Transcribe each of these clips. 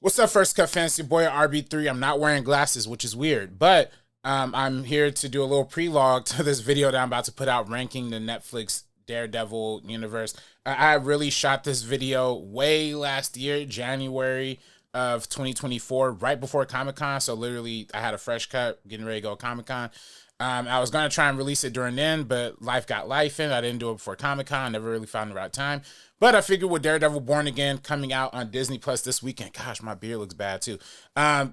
What's up, First Cut Fantasy Boy RB3? I'm not wearing glasses, which is weird, but I'm here to do a little pre-log to this video that I'm about to put out ranking the Netflix Daredevil universe. I really shot this video way last year, January of 2024, right before Comic-Con. So literally, I had a fresh cut, getting ready to go Comic-Con. I was going to try and release it during then, but life got life in. I didn't do it before Comic-Con. Never really found the right time. But I figured with Daredevil Born Again coming out on Disney Plus this weekend, gosh, my beard looks bad too.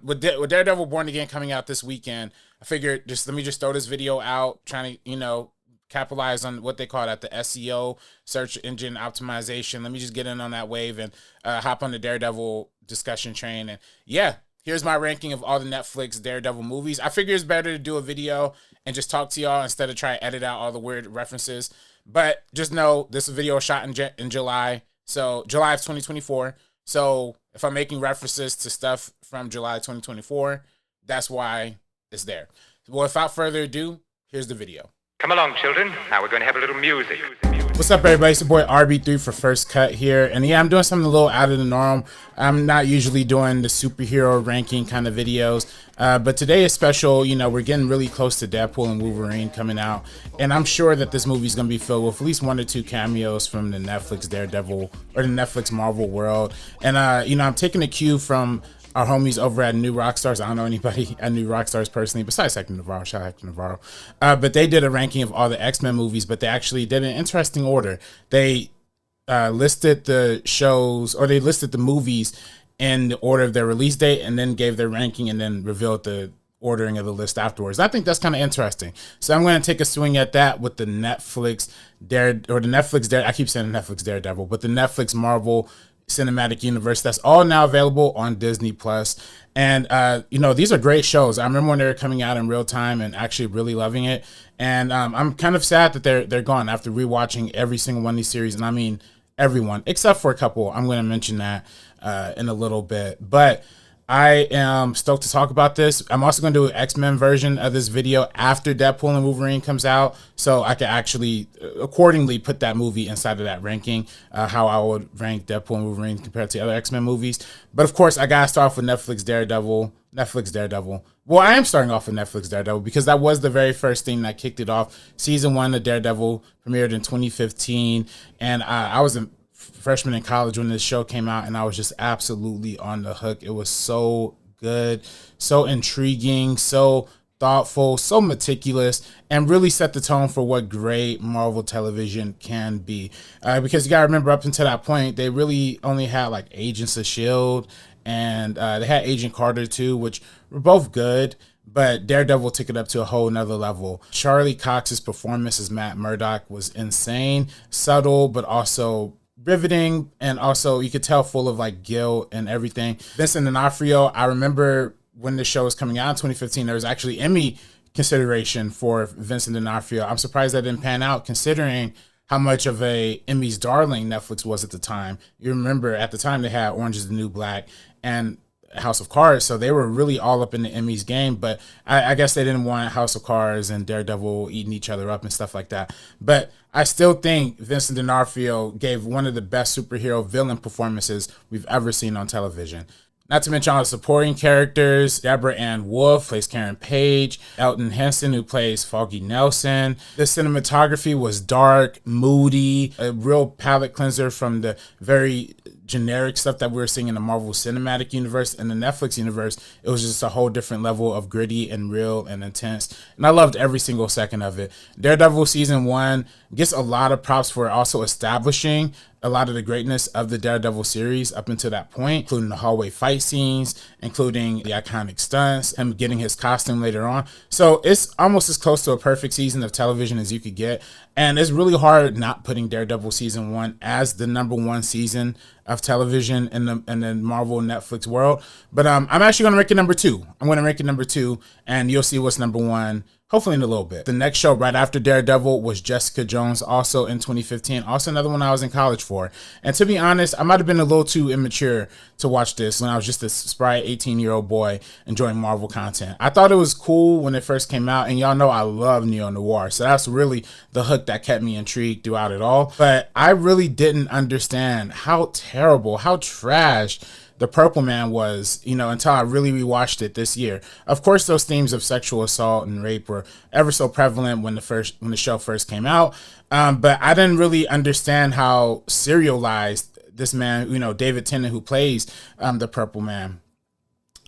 With Daredevil Born Again coming out this weekend, I figured let me just throw this video out, trying to, capitalize on what they call it, the SEO, search engine optimization. Let me just get in on that wave and hop on the Daredevil discussion train. And yeah, here's my ranking of all the Netflix Daredevil movies. I figure it's better to do a video and just talk to y'all instead of try to edit out all the weird references. But just know this video was shot in July, so July of 2024. So if I'm making references to stuff from July 2024, that's why it's there. Well, without further ado, here's the video. Come along, children. Now we're going to have a little music. What's up, everybody? It's your boy RB3 for First Cut here. And yeah, I'm doing something a little out of the norm. I'm not usually doing the superhero ranking kind of videos. But today is special. We're getting really close to Deadpool and Wolverine coming out. And I'm sure that this movie is going to be filled with at least 1 or 2 cameos from the Netflix Daredevil or the Netflix Marvel world. And, I'm taking a cue from our homies over at New Rockstars. I don't know anybody at New Rockstars personally, besides Hector Navarro. Shout out Hector Navarro. But they did a ranking of all the X-Men movies, but they actually did an interesting order. They listed the shows, or they listed the movies in the order of their release date, and then gave their ranking, and then revealed the ordering of the list afterwards. I think that's kind of interesting. So I'm going to take a swing at that with the Netflix I keep saying Netflix Daredevil, but the Netflix Marvel Cinematic Universe that's all now available on Disney Plus. And these are great shows. I remember when they were coming out in real time and actually really loving it. And I'm kind of sad that they're gone after rewatching every single one of these series, and I mean everyone except for a couple. I'm going to mention that in a little bit, but I am stoked to talk about this. I'm also going to do an X-Men version of this video after Deadpool and Wolverine comes out, so I can actually accordingly put that movie inside of that ranking, how I would rank Deadpool and Wolverine compared to other X-Men movies. But of course, I got to start off with Netflix Daredevil. Well, I am starting off with Netflix Daredevil because that was the very first thing that kicked it off. Season 1 of Daredevil premiered in 2015, and I was a freshman in college when this show came out, and I was just absolutely on the hook. It was so good, so intriguing, so thoughtful, so meticulous, and really set the tone for what great Marvel television can be. Because you gotta remember, up until that point, they really only had like Agents of S.H.I.E.L.D. and they had Agent Carter too, which were both good. But Daredevil took it up to a whole nother level. Charlie Cox's performance as Matt Murdock was insane, subtle, but also riveting, and also you could tell full of like guilt and everything. Vincent D'Onofrio, I remember when the show was coming out in 2015, there was actually Emmy consideration for Vincent D'Onofrio. I'm surprised that didn't pan out, considering how much of a Emmy's darling Netflix was at the time. You remember at the time they had Orange is the New Black and House of Cards, so they were really all up in the Emmys game. But I guess they didn't want House of Cards and Daredevil eating each other up and stuff like that. But I still think Vincent D'Onofrio gave one of the best superhero villain performances we've ever seen on television. Not to mention all the supporting characters. Deborah Ann Wolf plays Karen Page. Elton Henson, who plays Foggy Nelson. The cinematography was dark, moody, a real palate cleanser from the very generic stuff that we were seeing in the Marvel Cinematic Universe. In the Netflix universe, it was just a whole different level of gritty and real and intense. And I loved every single second of it. Daredevil Season 1 gets a lot of props for also establishing a lot of the greatness of the Daredevil series up until that point, including the hallway fight scenes, including the iconic stunts, and getting his costume later on. So it's almost as close to a perfect season of television as you could get. And it's really hard not putting Daredevil Season 1 as the #1 season of television in the Marvel Netflix world. But I'm actually going to rank it number 2. I'm going to rank it number 2, and you'll see what's number 1 hopefully in a little bit. The next show right after Daredevil was Jessica Jones, also in 2015. Also another one I was in college for. And to be honest, I might have been a little too immature to watch this when I was just a spry 18-year-old boy enjoying Marvel content. I thought it was cool when it first came out, and y'all know I love neo-noir, so that's really the hook that kept me intrigued throughout it all. But I really didn't understand how terrible, how trash the Purple Man was, until I really rewatched it this year. Of course, those themes of sexual assault and rape were ever so prevalent when the show first came out. But I didn't really understand how serialized this man, David Tennant, who plays the Purple Man,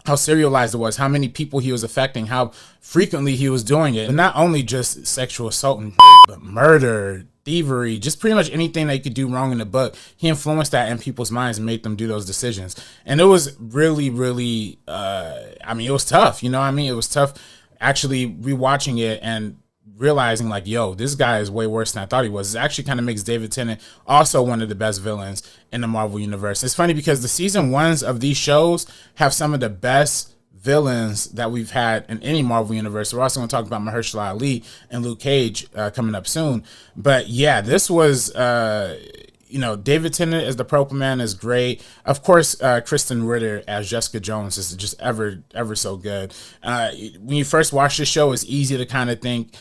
how serialized it was, how many people he was affecting, how frequently he was doing it. And not only just sexual assault and but murder, thievery, just pretty much anything that you could do wrong in the book. He influenced that in people's minds and made them do those decisions. And it was really, really, it was tough. It was tough actually rewatching it and realizing like, yo, this guy is way worse than I thought he was. It actually kind of makes David Tennant also one of the best villains in the Marvel universe. It's funny because the season ones of these shows have some of the best villains that we've had in any Marvel universe. We're also going to talk about Mahershala Ali and Luke Cage coming up soon. But yeah, this was, David Tennant as the Purple Man is great. Of course, Kristen Ritter as Jessica Jones is just ever so good. When you first watch the show, it's easy to kind of think,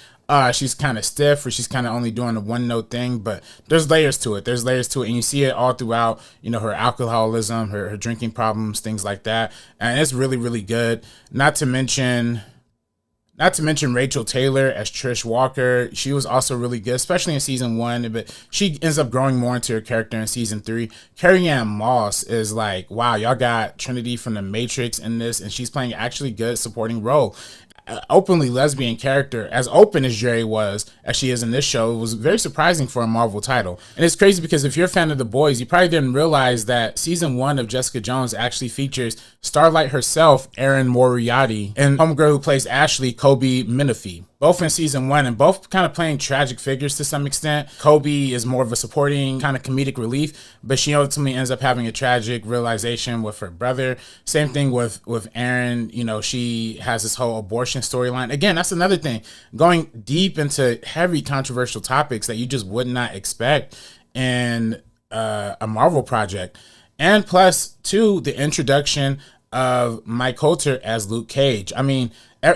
she's kind of stiff or she's kind of only doing a one note thing, but there's layers to it. And you see it all throughout, her alcoholism, her drinking problems, things like that. And it's really, really good. Not to mention Rachel Taylor as Trish Walker. She was also really good, especially in season 1, but she ends up growing more into her character in season 3. Carrie-Anne Moss is like, wow, y'all got Trinity from the Matrix in this, and she's playing actually good supporting role. Openly lesbian character, as open as Jerry was, as she is in this show, it was very surprising for a Marvel title. And it's crazy because if you're a fan of The Boys, you probably didn't realize that season 1 of Jessica Jones actually features Starlight herself, Erin Moriarty, and homegirl who plays Ashley, Kobe Menifee. Both in season 1 and both kind of playing tragic figures to some extent. Kobe is more of a supporting kind of comedic relief, but she ultimately ends up having a tragic realization with her brother. Same thing with Erin. She has this whole abortion storyline. Again, that's another thing, going deep into heavy controversial topics that you just would not expect in a Marvel project. And plus, too, the introduction of Mike Coulter as Luke Cage.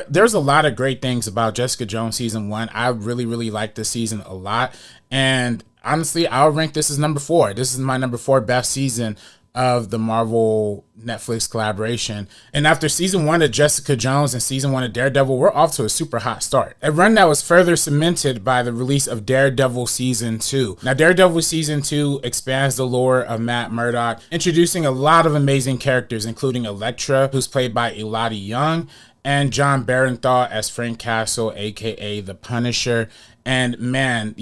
There's a lot of great things about Jessica Jones season 1. I really, really like this season a lot. And honestly, I'll rank this as number 4. This is my number 4 best season of the Marvel Netflix collaboration. And after season 1 of Jessica Jones and season 1 of Daredevil, we're off to a super hot start. A run that was further cemented by the release of Daredevil season 2. Now, Daredevil season 2 expands the lore of Matt Murdock, introducing a lot of amazing characters, including Elektra, who's played by Elodie Young, and John Barenthal as Frank Castle, aka the Punisher. And man,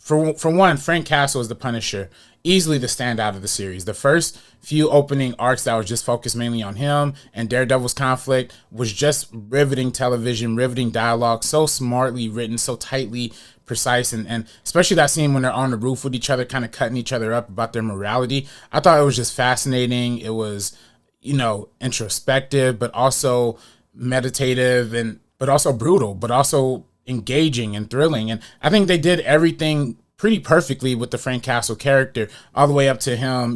for one, Frank Castle is the Punisher, easily the standout of the series. The first few opening arcs that was just focused mainly on him and Daredevil's conflict was just riveting television, riveting dialogue, so smartly written, so tightly precise, and especially that scene when they're on the roof with each other, kind of cutting each other up about their morality. I thought it was just fascinating. It was, introspective, but also meditative, but also brutal, but also engaging and thrilling. And I think they did everything pretty perfectly with the Frank Castle character, all the way up to him,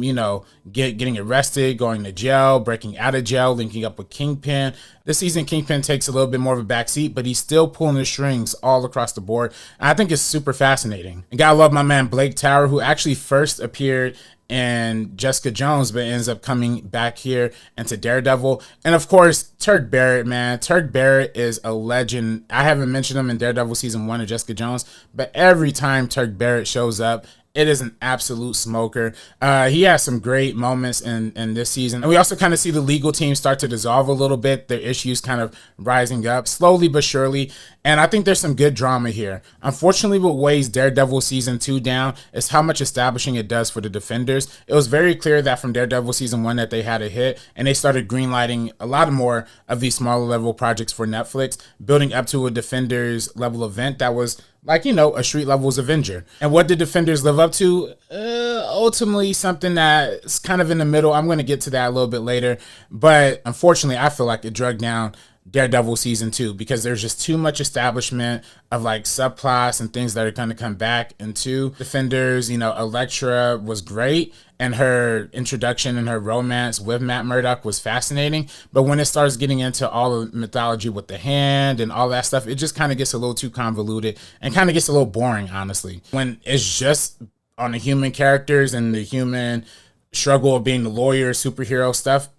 getting arrested, going to jail, breaking out of jail, linking up with Kingpin. This season, Kingpin takes a little bit more of a backseat, but he's still pulling the strings all across the board. And I think it's super fascinating. And gotta love my man Blake Tower, who actually first appeared in Jessica Jones, but ends up coming back here into Daredevil. And of course, Turk Barrett, man. Turk Barrett is a legend. I haven't mentioned him in Daredevil season 1 of Jessica Jones, but every time Turk Barrett shows up, it is an absolute smoker. He has some great moments in this season. And we also kind of see the legal team start to dissolve a little bit, their issues kind of rising up slowly but surely. And I think there's some good drama here. Unfortunately, what weighs Daredevil season 2 down is how much establishing it does for the Defenders. It was very clear that from Daredevil season 1 that they had a hit, and they started greenlighting a lot more of these smaller level projects for Netflix, building up to a Defenders level event that was like, a street levels Avenger. And what did Defenders live up to? Ultimately, something that's kind of in the middle. I'm going to get to that a little bit later. But unfortunately, I feel like it dragged down Daredevil season 2 because there's just too much establishment of like subplots and things that are going to come back into Defenders. Elektra was great, and her introduction and her romance with Matt Murdock was fascinating. But when it starts getting into all the mythology with the hand and all that stuff, it just kind of gets a little too convoluted and kind of gets a little boring, honestly. When it's just on the human characters and the human struggle of being the lawyer, superhero stuff,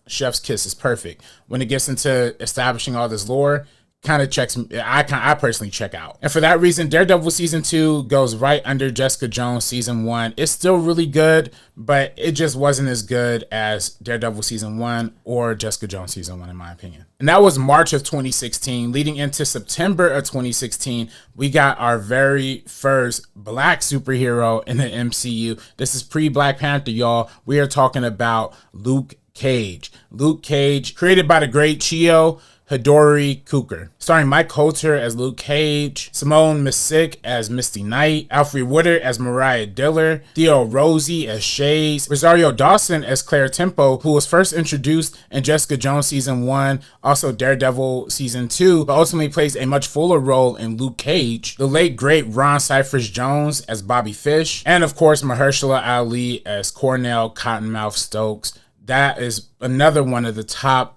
chef's kiss is perfect. When it gets into establishing all this lore, kind of checks. I personally check out, and for that reason, Daredevil season 2 goes right under Jessica Jones season 1. It's still really good, but it just wasn't as good as Daredevil season 1 or Jessica Jones season 1, in my opinion. And that was March of 2016. Leading into September of 2016, we got our very first black superhero in the MCU. This is pre-Black Panther, y'all. We are talking about Luke Cage. Luke Cage, created by the great Chio Hidori Cooker, starring Mike Coulter as Luke Cage, Simone Missick as Misty Knight, Alfre Woodard as Mariah Diller, Theo Rosie as Shades, Rosario Dawson as Claire Tempo, who was first introduced in Jessica Jones season 1, also Daredevil season 2, but ultimately plays a much fuller role in Luke Cage, the late great Ron Cyphers Jones as Bobby Fish, and of course Mahershala Ali as Cornell Cottonmouth Stokes. That is another one of the top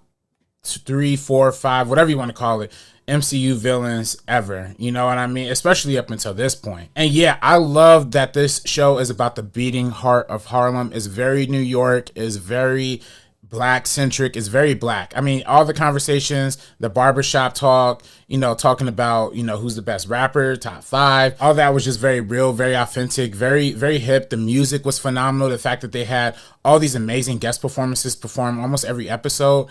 3, 4, 5, whatever you want to call it, MCU villains ever. You know what I mean? Especially up until this point. And yeah, I love that this show is about the beating heart of Harlem. It's very New York, is very black centric, is very black. I mean, all the conversations, the barbershop talk, you know, talking about, you know, who's the best rapper, top 5, all that was just very real, very authentic, very, very hip. The music was phenomenal. The fact that they had all these amazing guest performances perform almost every episode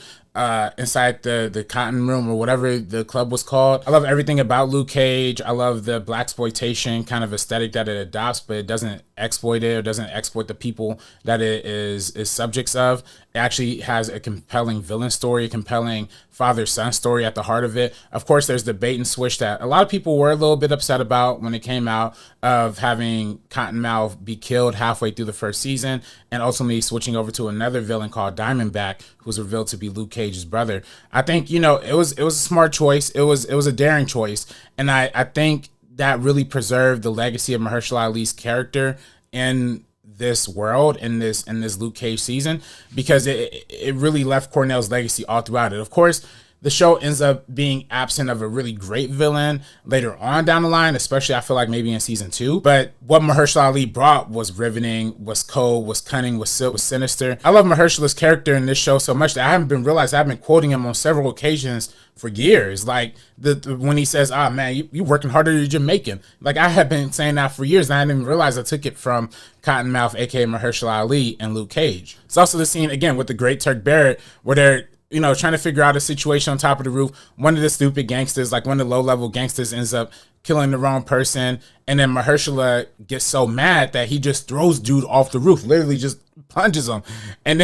inside the Cotton Room or whatever the club was called. I love everything about Luke Cage. I love the blaxploitation kind of aesthetic that it adopts, but it doesn't exploit it or doesn't exploit the people that it is subjects of. It actually has a compelling villain story, a compelling father-son story at the heart of it. Of course, there's the bait and switch that a lot of people were a little bit upset about when it came out, of having Cottonmouth be killed halfway through the first season and ultimately switching over to another villain called Diamondback, who's revealed to be Luke Cage's brother. I think, you know, it was a smart choice. It was a daring choice. And I think that really preserved the legacy of Mahershala Ali's character in this world, in this Luke Cage season, because it really left Cornell's legacy all throughout it. Of course, the show ends up being absent of a really great villain later on down the line, especially I feel like maybe in season 2. But what Mahershala Ali brought was riveting, was cold, was cunning, was sinister. I love Mahershala's character in this show so much that I've been quoting him on several occasions for years. Like when he says, "Ah, man, you working harder than you're Jamaican." Like I have been saying that for years, and I didn't even realize I took it from Cottonmouth, aka Mahershala Ali, and Luke Cage. It's also the scene again with the great Turk Barrett where they're, you know, trying to figure out a situation on top of the roof. One of the stupid gangsters, like one of the low-level gangsters, ends up killing the wrong person, and then Mahershala gets so mad that he just throws dude off the roof, literally just punches him, and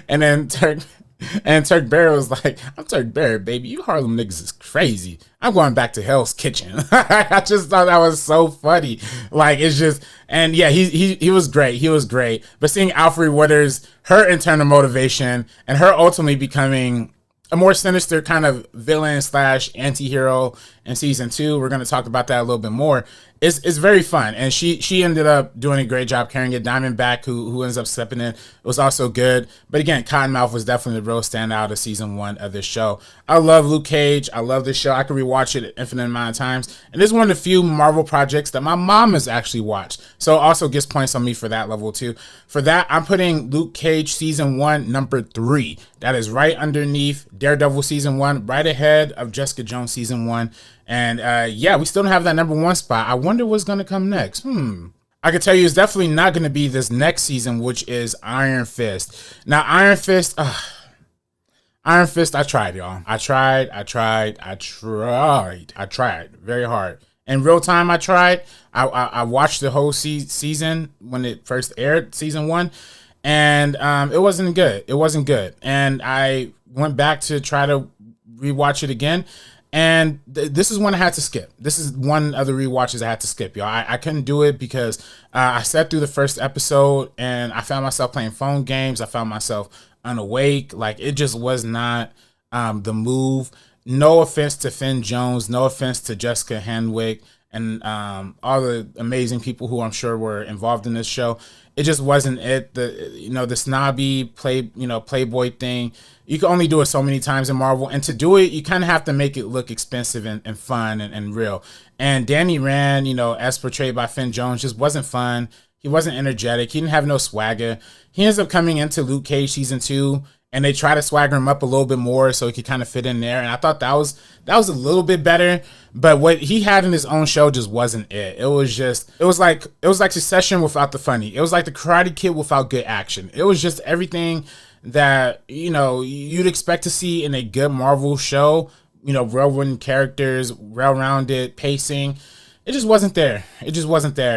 then Turk Barrett was like, "I'm Turk Barrett, baby. You Harlem niggas is crazy. I'm going back to Hell's Kitchen." I just thought that was so funny. Like, it's just, and yeah, he was great. He was great. But seeing Alfre Woodard's, her internal motivation and her ultimately becoming a more sinister kind of villain slash anti-hero in season 2, we're going to talk about that a little bit more. It's very fun, and she ended up doing a great job carrying it. Diamondback, who ends up stepping in, was also good. But again, Cottonmouth was definitely the real standout of season 1 of this show. I love Luke Cage. I love this show. I could rewatch it an infinite amount of times. And this is one of the few Marvel projects that my mom has actually watched. So it also gets points on me for that level too. For that, I'm putting Luke Cage season 1 number 3. That is right underneath Daredevil season 1, right ahead of Jessica Jones season 1. And yeah, we still don't have that number 1 spot. I wonder what's going to come next. I can tell you it's definitely not going to be this next season, which is Iron Fist. Now, Iron Fist, I tried, y'all. I tried very hard. In real time, I tried. I watched the whole season when it first aired, season 1, and it wasn't good. It wasn't good. And I went back to try to rewatch it again. And this is one I had to skip. This is one of the rewatches I had to skip, y'all. I couldn't do it because I sat through the first episode and I found myself playing phone games. I found myself unawake. Like, it just was not the move. No offense to Finn Jones. No offense to Jessica Henwick and all the amazing people who I'm sure were involved in this show. It just wasn't it. The snobby playboy thing. You can only do it so many times in Marvel, and to do it, you kind of have to make it look expensive and fun and real. And Danny Rand, as portrayed by Finn Jones, just wasn't fun. He wasn't energetic. He didn't have no swagger. He ends up coming into Luke Cage season 2, and they try to swagger him up a little bit more so he could kind of fit in there. And I thought that was a little bit better. But what he had in his own show just wasn't it. It was like Succession without the funny. It was like the Karate Kid without good action. It was just everything that, you know, you'd expect to see in a good Marvel show. You know, well-written characters, well-rounded pacing. It just wasn't there.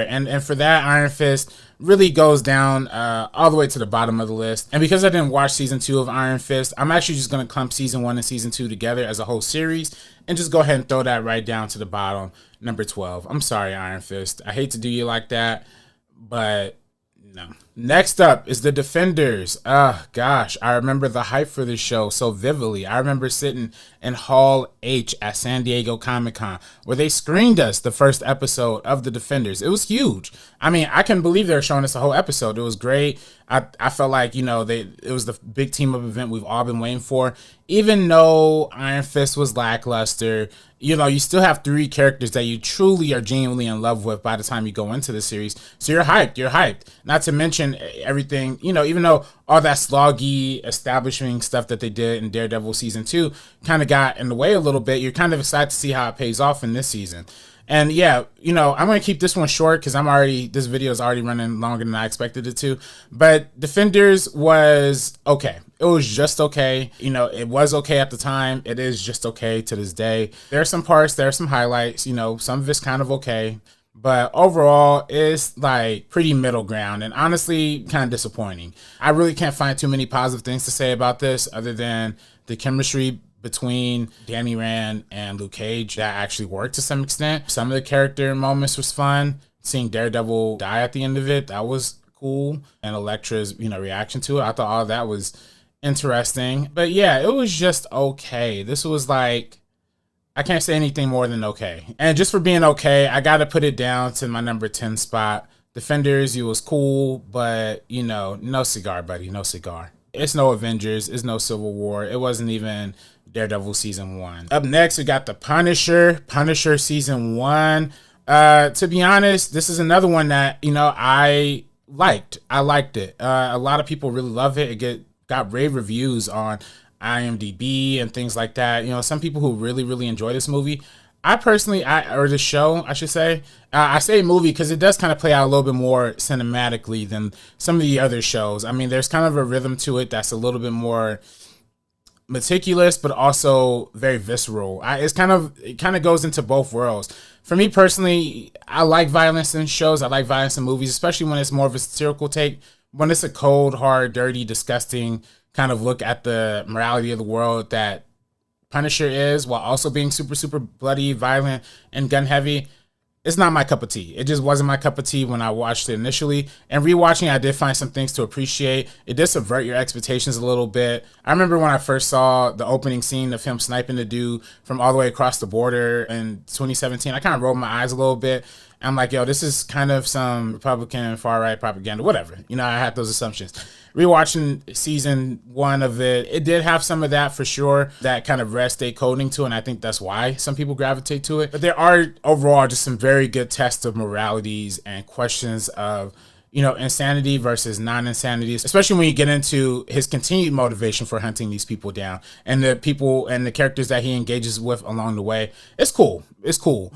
And for that, Iron Fist really goes down all the way to the bottom of the list. And because I didn't watch season 2 of Iron Fist, I'm actually just going to clump season 1 and season 2 together as a whole series and just go ahead and throw that right down to the bottom, number 12. I'm sorry, Iron Fist. I hate to do you like that, but no. Next up is The Defenders. Gosh, I remember the hype for this show so vividly. I remember sitting in Hall H at San Diego Comic-Con where they screened us the first episode of The Defenders. It was huge. I mean, I couldn't believe they were showing us the whole episode. It was great. I felt like, you know, it was the big team up event we've all been waiting for. Even though Iron Fist was lackluster, you know, you still have 3 characters that you truly are genuinely in love with by the time you go into the series. So you're hyped. Not to mention everything, you know, even though all that sloggy establishing stuff that they did in Daredevil season 2 kind of got in the way a little bit, you're kind of excited to see how it pays off in this season. And yeah, you know, I'm going to keep this one short because this video is already running longer than I expected it to. But Defenders was okay. It was just okay. You know, it was okay at the time. It is just okay to this day. There are some parts, there are some highlights, you know, some of it's kind of okay. But overall, it's like pretty middle ground and honestly kind of disappointing. I really can't find too many positive things to say about this other than the chemistry between Danny Rand and Luke Cage that actually worked to some extent. Some of the character moments was fun. Seeing Daredevil die at the end of it, that was cool. And Elektra's, you know, reaction to it, I thought all of that was interesting. But yeah, it was just okay. This was like, I can't say anything more than okay. And just for being okay, I got to put it down to my number 10 spot. Defenders, it was cool, but, you know, no cigar, buddy, no cigar. It's no Avengers, it's no Civil War. It wasn't even Daredevil season 1. Up next, we got The Punisher season 1. To be honest, this is another one that, you know, I liked it. A lot of people really love it. It got rave reviews on IMDb and things like that. You know, some people who really enjoy this movie. I personally, or the show, I should say. I say movie because it does kind of play out a little bit more cinematically than some of the other shows. I mean, there's kind of a rhythm to it that's a little bit more meticulous, but also very visceral. It kind of goes into both worlds. For me personally, I like violence in shows. I like violence in movies, especially when it's more of a satirical take. When it's a cold, hard, dirty, disgusting kind of look at the morality of the world that Punisher is, while also being super bloody, violent, and gun heavy. It's not my cup of tea. It just wasn't my cup of tea when I watched it initially. And rewatching, I did find some things to appreciate. It did subvert your expectations a little bit. I remember when I first saw the opening scene of him sniping the dude from all the way across the border in 2017, I kind of rolled my eyes a little bit. I'm like, yo, this is kind of some Republican far-right propaganda, whatever. You know, I had those assumptions. Rewatching season 1 of it, it did have some of that for sure, that kind of red state coding to it, and I think that's why some people gravitate to it. But there are overall just some very good tests of moralities and questions of, you know, insanity versus non-insanity, especially when you get into his continued motivation for hunting these people down and the people and the characters that he engages with along the way. It's cool.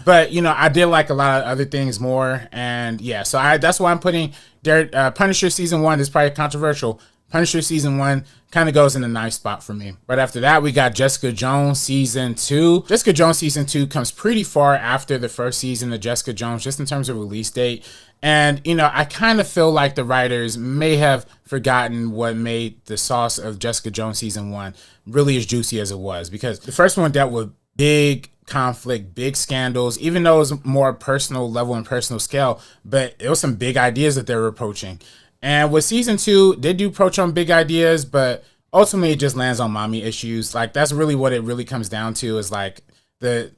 But, you know, I did like a lot of other things more. And yeah, so that's why I'm putting Punisher season 1 is probably controversial. Punisher season 1 kind of goes in a nice spot for me. Right after that, we got Jessica Jones season 2. Jessica Jones season 2 comes pretty far after the first season of Jessica Jones, just in terms of release date. And, you know, I kind of feel like the writers may have forgotten what made the sauce of Jessica Jones season 1 really as juicy as it was. Because the first one dealt with big conflict, big scandals, even though it was more personal level and personal scale, but it was some big ideas that they were approaching. And with season 2, they do approach on big ideas, but ultimately it just lands on mommy issues. Like, that's really what it really comes down to, is like the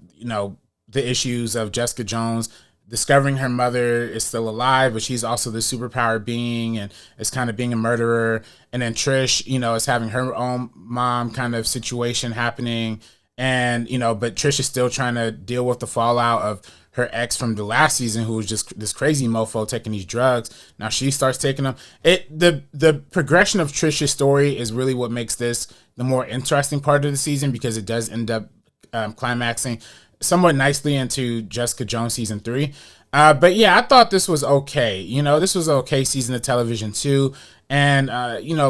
issues of Jessica Jones discovering her mother is still alive, but she's also the superpower being and is kind of being a murderer. And then Trish, you know, is having her own mom kind of situation happening. And, you know, but Trish is still trying to deal with the fallout of her ex from the last season, who was just this crazy mofo taking these drugs. Now she starts taking them. The progression of Trisha's story is really what makes this the more interesting part of the season, because it does end up climaxing somewhat nicely into Jessica Jones season 3. But yeah, I thought this was okay. This was an okay season of television too. And,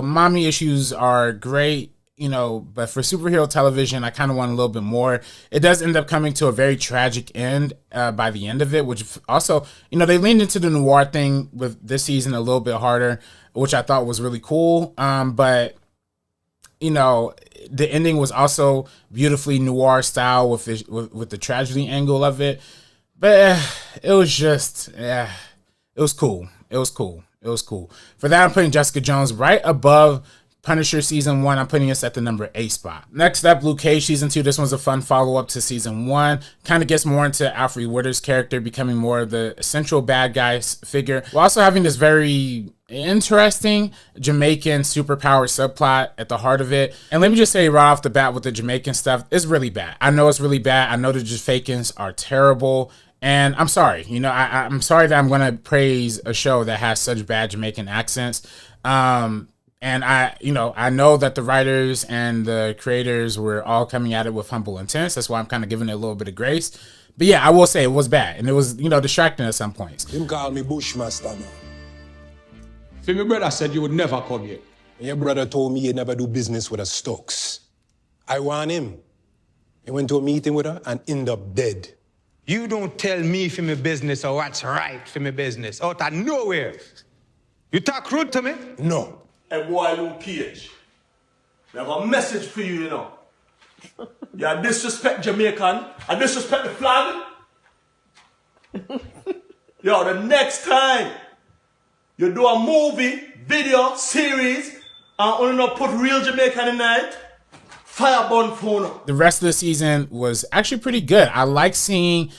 mommy issues are great, but for superhero television, I kind of want a little bit more. It does end up coming to a very tragic end by the end of it, which also, they leaned into the noir thing with this season a little bit harder, which I thought was really cool. But, the ending was also beautifully noir style with the tragedy angle of it. But it was just, it was cool. It was cool. For that, I'm putting Jessica Jones right above Punisher season 1. I'm putting this at the number 8 spot. Next up, Luke Cage season 2. This one's a fun follow-up to season 1. Kind of gets more into Alfred Witter's character becoming more of the central bad guy figure, while also having this very interesting Jamaican superpower subplot at the heart of it. And let me just say right off the bat, with the Jamaican stuff, it's really bad. I know it's really bad. I know the Jamaicans are terrible. And I'm sorry, I'm sorry that I'm going to praise a show that has such bad Jamaican accents. And I know that the writers and the creators were all coming at it with humble intent. That's why I'm kind of giving it a little bit of grace. But yeah, I will say it was bad. And it was, distracting at some points. Him call me Bushmaster now. For my brother said you would never come here. And your brother told me he'd never do business with a Stokes. I want him. He went to a meeting with her and ended up dead. You don't tell me for my business or what's right for my business. Out of nowhere. You talk rude to me? No. Hey, boy, Luke Cage. I have a message for you, You disrespect Jamaican. I disrespect the flag. The next time you do a movie, video, series, and only not put real Jamaican in it, firebomb phone. The rest of the season was actually pretty good. I like seeing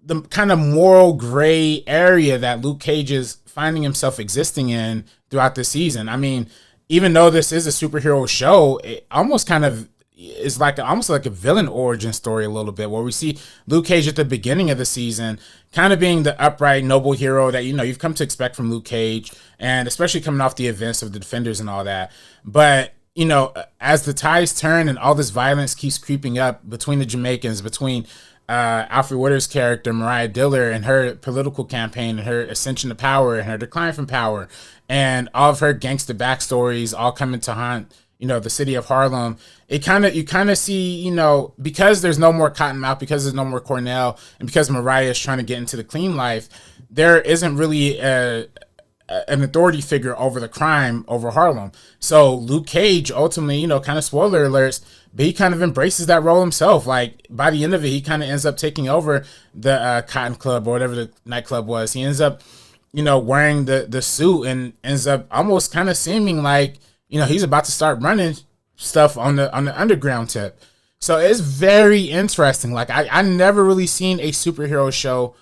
the kind of moral gray area that Luke Cage is finding himself existing in throughout the season. I mean, even though this is a superhero show, it almost kind of is almost like a villain origin story a little bit, where we see Luke Cage at the beginning of the season kind of being the upright, noble hero that, you've come to expect from Luke Cage, and especially coming off the events of the Defenders and all that. But as the tides turn and all this violence keeps creeping up between the Jamaicans, between Alfred Witter's character, Mariah Diller, and her political campaign and her ascension to power and her decline from power, and all of her gangster backstories all coming to haunt, the city of Harlem, you kind of see, because there's no more Cottonmouth, because there's no more Cornell, and because Mariah is trying to get into the clean life, there isn't really an authority figure over the crime over Harlem. So Luke Cage ultimately, kind of spoiler alerts, but he kind of embraces that role himself. Like, by the end of it, he kind of ends up taking over the Cotton Club or whatever the nightclub was. He ends up, wearing the suit and ends up almost kind of seeming like, he's about to start running stuff on the underground tip. So it's very interesting. Like, I never really seen a superhero show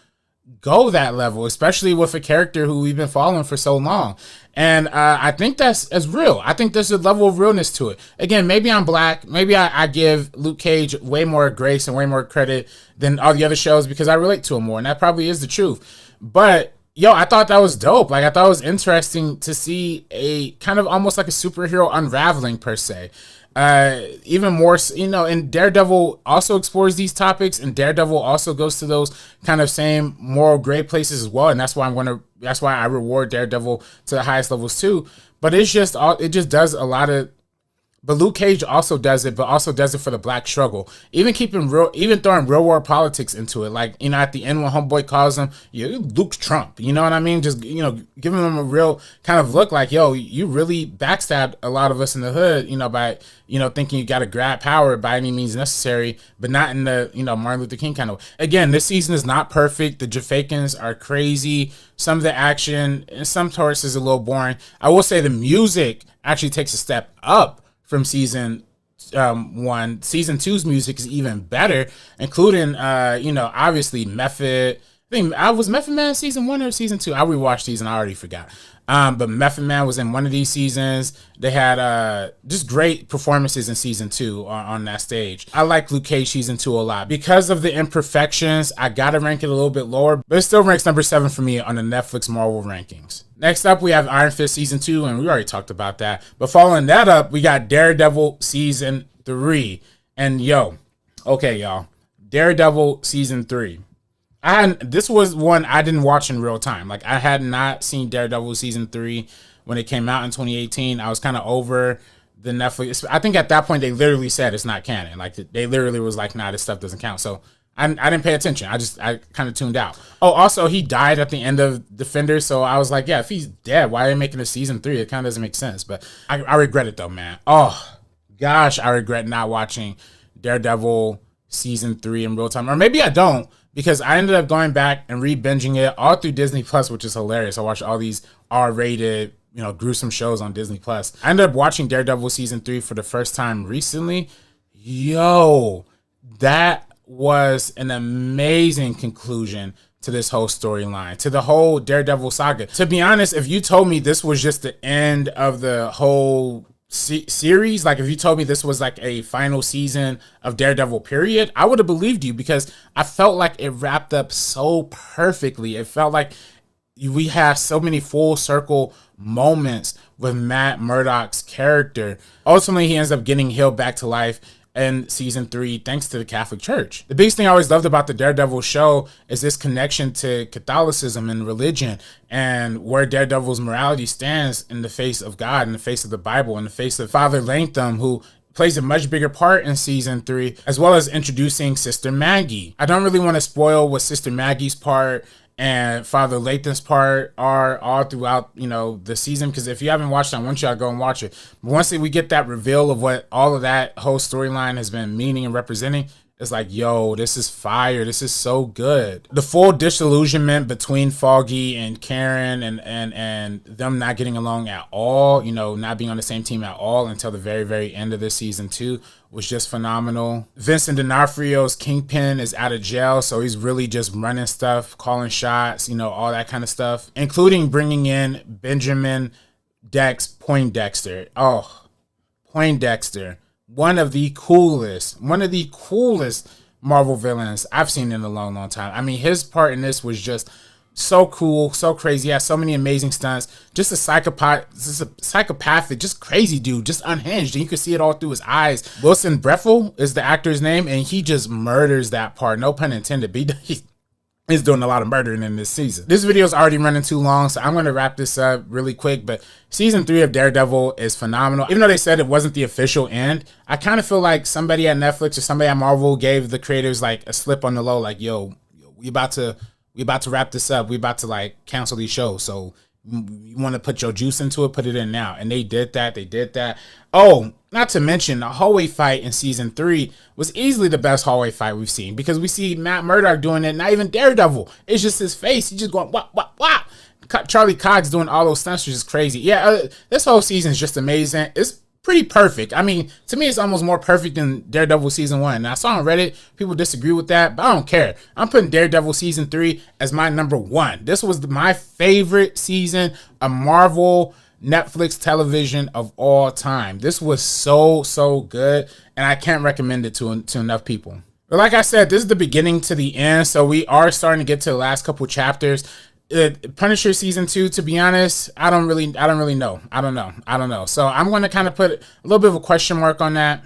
go that level, especially with a character who we've been following for so long. And I think that's real. I think there's a level of realness to it. Again, maybe I'm black. Maybe I give Luke Cage way more grace and way more credit than all the other shows because I relate to him more. And that probably is the truth. But I thought that was dope. Like, I thought it was interesting to see a kind of almost like a superhero unraveling per se. Even more, and Daredevil also explores these topics, and Daredevil also goes to those kind of same moral gray places as well. And that's why I reward Daredevil to the highest levels too. But it just does a lot of, but Luke Cage also does it, but also does it for the black struggle. Even throwing real world politics into it. Like, at the end when Homeboy calls him, Luke Trump, you know what I mean? Just, giving them a real kind of look like, you really backstabbed a lot of us in the hood, by, thinking you got to grab power by any means necessary, but not in the, Martin Luther King kind of way. Again, this season is not perfect. The Jamaicans are crazy. Some of the action and some parts is a little boring. I will say the music actually takes a step up from season 1. Season 2's music is even better, including obviously Method. I think I was Method Man season 1 or season 2. I rewatched these and I already forgot. But Method Man was in one of these seasons. They had just great performances in season 2 on that stage. I like Luke Cage season 2 a lot. Because of the imperfections, I gotta rank it a little bit lower, but it still ranks number 7 for me on the Netflix Marvel rankings. Next up, we have Iron Fist season 2, and we already talked about that. But following that up, we got Daredevil season 3. And okay, y'all, Daredevil season 3. This was one I didn't watch in real time. Like, I had not seen Daredevil season 3 when it came out in 2018. I was kind of over the Netflix. I think at that point they literally said it's not canon. Like, they literally was like, nah, this stuff doesn't count. So I didn't pay attention. I kind of tuned out. Oh, also he died at the end of Defenders. So I was like, yeah, if he's dead, why are they making a season 3? It kind of doesn't make sense. But I regret it though, man. Oh gosh, I regret not watching Daredevil season 3 in real time. Or maybe I don't, because I ended up going back and re-binging it all through Disney Plus, which is hilarious. I watched all these R-rated, gruesome shows on Disney Plus. I ended up watching Daredevil season 3 for the first time recently. That was an amazing conclusion to this whole storyline, to the whole Daredevil saga. To be honest, if you told me this was just the end of the whole series, like if you told me this was like a final season of Daredevil period, I would have believed you, because I felt like it wrapped up so perfectly. It felt like we have so many full circle moments with Matt Murdock's character. Ultimately, he ends up getting healed back to life in season 3 thanks to the Catholic Church. The biggest thing I always loved about the Daredevil show is this connection to Catholicism and religion, and where Daredevil's morality stands in the face of God, in the face of the Bible, in the face of Father Latham, who plays a much bigger part in season 3, as well as introducing Sister Maggie. I don't really want to spoil what Sister Maggie's part and Father Lathan's part are all throughout, the season, because if you haven't watched it, I want y'all to go and watch it. But once we get that reveal of what all of that whole storyline has been meaning and representing, it's like, this is fire. This is so good. The full disillusionment between Foggy and Karen and them not getting along at all, not being on the same team at all until the very, very end of this season 2 was just phenomenal. Vincent D'Onofrio's Kingpin is out of jail, so he's really just running stuff, calling shots, all that kind of stuff, including bringing in Benjamin Dex Poindexter. Oh, Poindexter. One of the coolest Marvel villains I've seen in a long, long time. I mean, his part in this was just so cool, so crazy. He has so many amazing stunts. Just a psychopathic, just crazy dude, just unhinged. And you can see it all through his eyes. Wilson Breffel is the actor's name, and he just murders that part. No pun intended. But he's doing a lot of murdering in this season. This video is already running too long, so I'm going to wrap this up really quick. But season 3 of Daredevil is phenomenal. Even though they said it wasn't the official end, I kind of feel like somebody at Netflix or somebody at Marvel gave the creators like a slip on the low, like, we about to wrap this up. We about to like cancel these shows. So you want to put your juice into it, put it in now. And they did that. Oh, not to mention the hallway fight in season 3 was easily the best hallway fight we've seen, because we see Matt Murdock doing it, not even Daredevil. It's just his face. He's just going, wah. Charlie Cox doing all those stunts, which is crazy. Yeah, this whole season is just amazing. It's pretty perfect. I mean, to me, it's almost more perfect than Daredevil season 1. Now, I saw on Reddit, people disagree with that, but I don't care. I'm putting Daredevil season 3 as my number 1. This was my favorite season of Marvel Netflix television of all time. This was so good, and I can't recommend it to enough people. But like I said, this is the beginning to the end, so we are starting to get to the last couple chapters. Punisher season 2, to be honest, I don't really know. I don't know. So I'm going to kind of put a little bit of a question mark on that.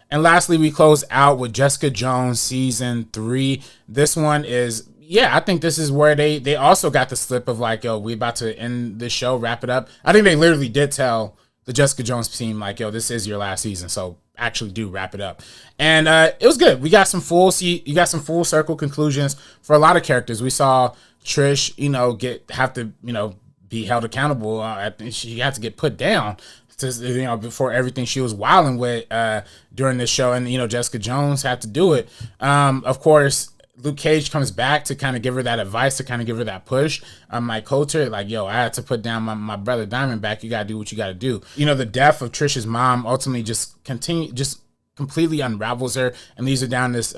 And lastly, we close out with Jessica Jones season 3. This one is, I think this is where they also got the slip of like, we about to end the show, wrap it up. I think they literally did tell the Jessica Jones team like, this is your last season, so actually do wrap it up. And it was good. You got some full circle conclusions for a lot of characters. We saw Trish, have to be held accountable. She had to get put down before everything she was wilding with during this show, and Jessica Jones had to do it. Of course, Luke Cage comes back to kind of give her that advice, to kind of give her that push. Mike Coulter, like, I had to put down my brother Diamondback. You got to do what you got to do. The death of Trish's mom ultimately just completely unravels her and leads her down this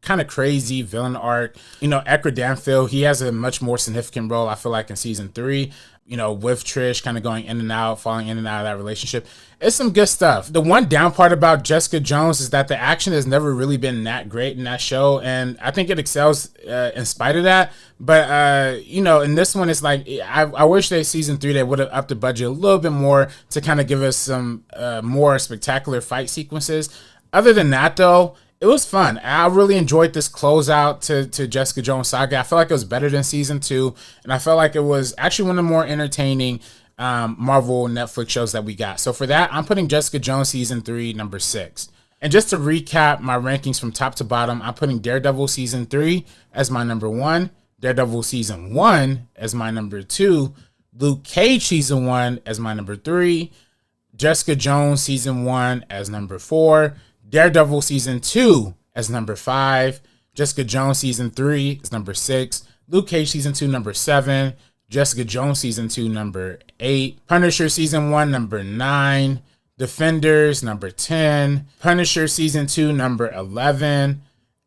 kind of crazy villain arc. Edgar Danfield, he has a much more significant role, I feel like, in season 3. you know, with Trish kind of going in and out, falling in and out of that relationship. It's some good stuff. The one down part about Jessica Jones is that the action has never really been that great in that show, and I think it excels in spite of that. But you know, in this one, it's like I wish that season 3 they would have upped the budget a little bit more to kind of give us some more spectacular fight sequences. Other than that, though, it was fun. I really enjoyed this closeout to Jessica Jones saga. I felt like it was better than season 2, and I felt like it was actually one of the more entertaining Marvel Netflix shows that we got. So for that, I'm putting Jessica Jones season 3 number 6. And just to recap my rankings from top to bottom, I'm putting Daredevil season 3 as my number 1, Daredevil season 1 as my number 2, Luke Cage season 1 as my number 3, Jessica Jones season 1 as number 4, Daredevil season 2 as number 5, Jessica Jones season 3 as number 6, Luke Cage season 2 number 7, Jessica Jones season 2 number 8, Punisher season 1 number 9, Defenders number 10, Punisher season 2 number 11,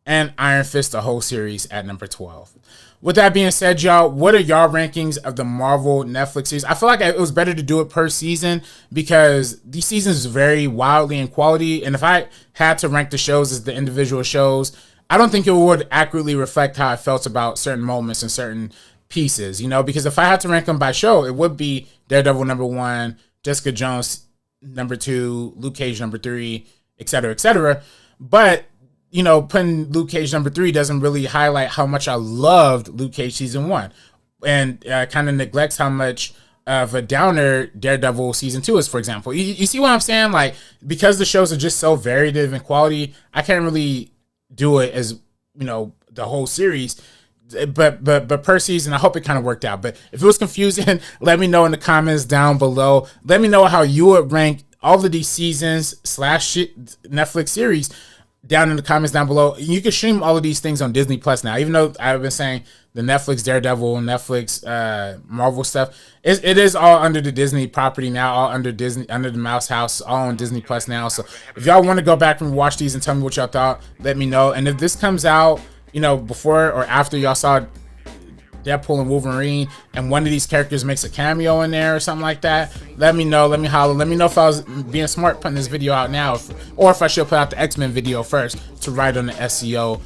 and Iron Fist the whole series at number 12. With that being said, y'all, what are y'all rankings of the Marvel Netflix series? I feel like it was better to do it per season because these seasons vary wildly in quality. And if I had to rank the shows as the individual shows, I don't think it would accurately reflect how I felt about certain moments and certain pieces, you know, because if I had to rank them by show, it would be Daredevil number 1, Jessica Jones number 2, Luke Cage number 3, etc., etc. But you know, putting Luke Cage number 3 doesn't really highlight how much I loved Luke Cage season 1, and kind of neglects how much of a downer Daredevil season 2 is, for example. You see what I'm saying? Like, because the shows are just so varied in quality, I can't really do it as, you know, the whole series. But per season, I hope it kind of worked out. But if it was confusing, let me know in the comments down below. Let me know how you would rank all of these seasons / Netflix series down in the comments down below. You can stream all of these things on Disney Plus now, even though I've been saying the Netflix Daredevil, Netflix Marvel stuff, it is all under the Disney property now, all under Disney, under the Mouse House, all on Disney Plus now. So if y'all want to go back and watch these and tell me what y'all thought, let me know. And if this comes out, you know, before or after y'all saw Deadpool and Wolverine, and one of these characters makes a cameo in there or something like that, let me know. Let me holler. Let me know if I was being smart putting this video out now, or if I should put out the X-Men video first to ride on the SEO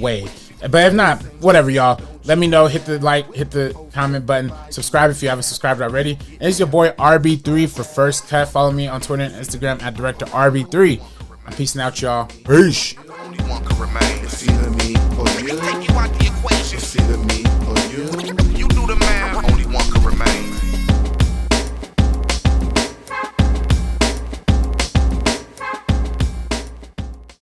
wave. But if not, whatever, y'all. Let me know. Hit the like, hit the comment button, subscribe if you haven't subscribed already. And it's your boy RB3 for First Cut. Follow me on Twitter and Instagram at Director RB3. I'm peacing out, y'all. Peace. Only one can remain. It's either me or you. Take you out the equation. It's either me